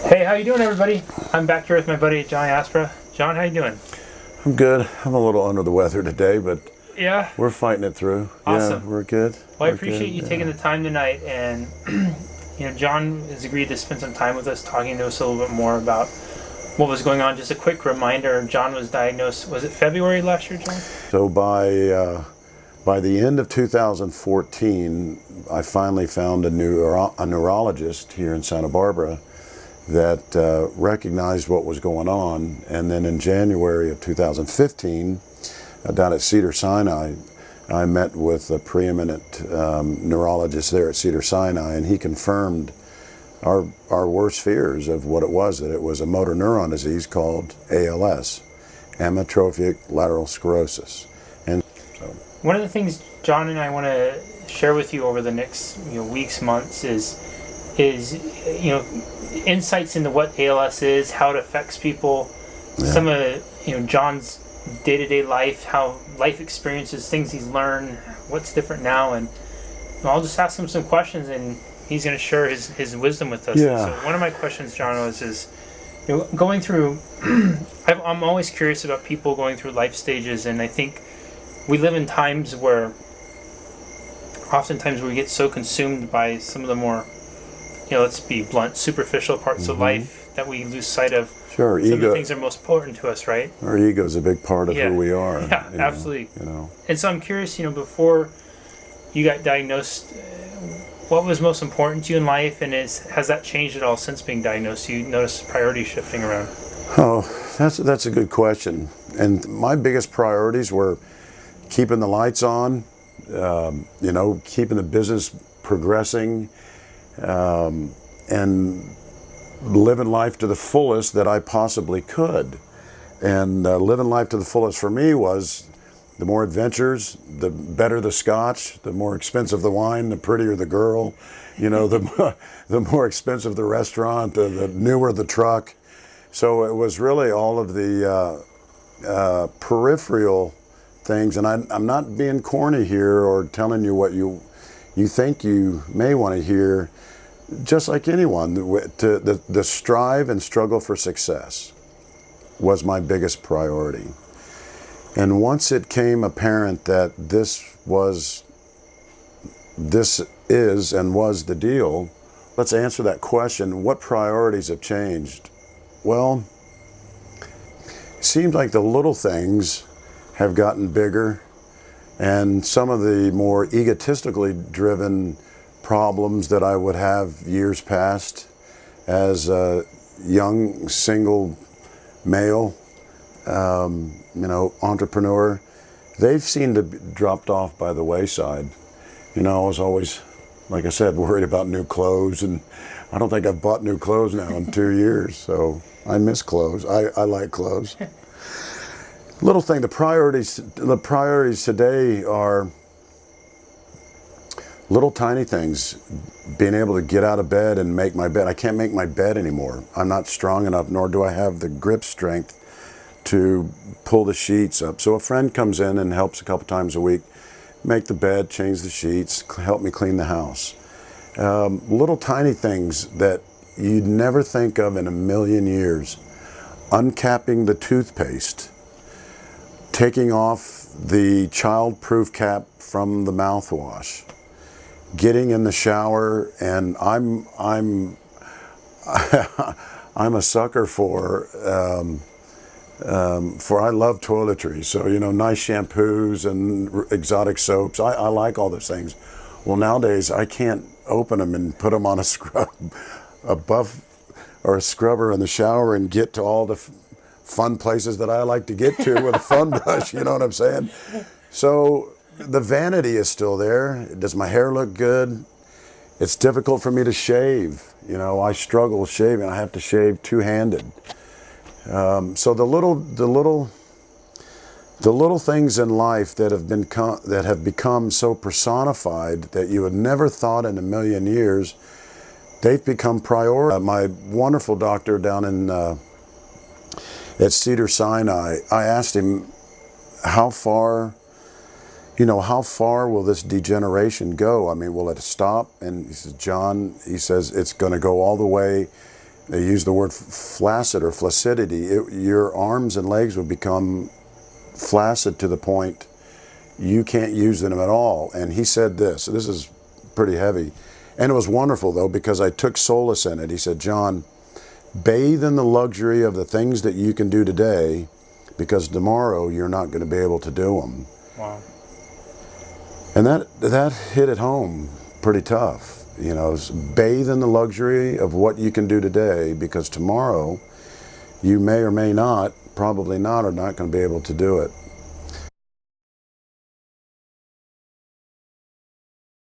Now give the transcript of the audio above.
Hey, how you doing, everybody? I'm back here with my buddy John Aspara. John, how you doing? I'm good. I'm a little under the weather today, but Yeah. we're fighting it through. Awesome. Yeah, we're good. Well, I We're appreciate good, you yeah. taking the time tonight, and John has agreed to spend some time with us, talking to us a little bit more about what was going on. Just a quick reminder: John was diagnosed. Was it February last year, John? So by the end of 2014, I finally found a neurologist here in Santa Barbara that recognized what was going on. And then in January of 2015, down at Cedars-Sinai, I met with a preeminent neurologist there at Cedars-Sinai, and he confirmed our worst fears of what it was, that it was a motor neuron disease called ALS, amyotrophic lateral sclerosis. And so, One of the things John and I want to share with you over the next weeks, months is insights into what ALS is, how it affects people, some of John's day-to-day life, how life experiences, things he's learned, what's different now, and I'll just ask him some questions, and he's going to share his wisdom with us. Yeah. So one of my questions, John, is going through. I'm always curious about people going through life stages, and I think we live in times where oftentimes we get so consumed by some of the more, let's be blunt, superficial parts of life that we lose sight of. sure, Some of the ego. things that are most important to us, right? Our ego is a big part of Yeah. who we are. Yeah, you know, absolutely. You know. And so I'm curious, before you got diagnosed, what was most important to you in life, and has that changed at all since being diagnosed? You notice priorities shifting around? Oh, that's a good question. And my biggest priorities were keeping the lights on, keeping the business progressing, and living life to the fullest that I possibly could. And living life to the fullest for me was the more adventures, the better the scotch, the more expensive the wine, the prettier the girl, the more expensive the restaurant, the newer the truck. So it was really all of the peripheral things. And I'm not being corny here or telling you what you think you may want to hear. Just like anyone, the strive and struggle for success was my biggest priority. And once it came apparent that this is and was the deal, let's answer that question. What priorities have changed? Well, it seems like the little things have gotten bigger, and some of the more egotistically driven problems that I would have years past as a young single male entrepreneur, they've seemed to be dropped off by the wayside. I was always, like I said, worried about new clothes, and I don't think I've bought new clothes now in 2 years, so I miss clothes. I like clothes. Little thing, the priorities today are little tiny things. Being able to get out of bed and make my bed. I can't make my bed anymore. I'm not strong enough, nor do I have the grip strength to pull the sheets up. So a friend comes in and helps a couple times a week, make the bed, change the sheets, help me clean the house. Little tiny things that you'd never think of in a million years. Uncapping the toothpaste, taking off the child-proof cap from the mouthwash, getting in the shower, and I'm I'm a sucker for I love toiletries. So nice shampoos and exotic soaps. I like all those things. Well, nowadays I can't open them and put them on a scrubber in the shower and get to all the fun places that I like to get to with a fun brush. You know what I'm saying? So the vanity is still there. Does my hair look good? It's difficult for me to shave. I struggle shaving. I have to shave two-handed. So the little things in life that have become so personified that you had never thought in a million years, they've become priority. My wonderful doctor down at Cedars-Sinai, I asked him how far will this degeneration go? I mean, will it stop? And he says, John, it's going to go all the way they used the word flaccid or flaccidity. Your arms and legs would become flaccid to the point you can't use them at all. And he said this is pretty heavy. And it was wonderful, though, because I took solace in it. He said, John, bathe in the luxury of the things that you can do today, because tomorrow you're not going to be able to do them. Wow. And that hit it home pretty tough. You know, bathe in the luxury of what you can do today, because tomorrow you may or may not, probably not, are not going to be able to do it.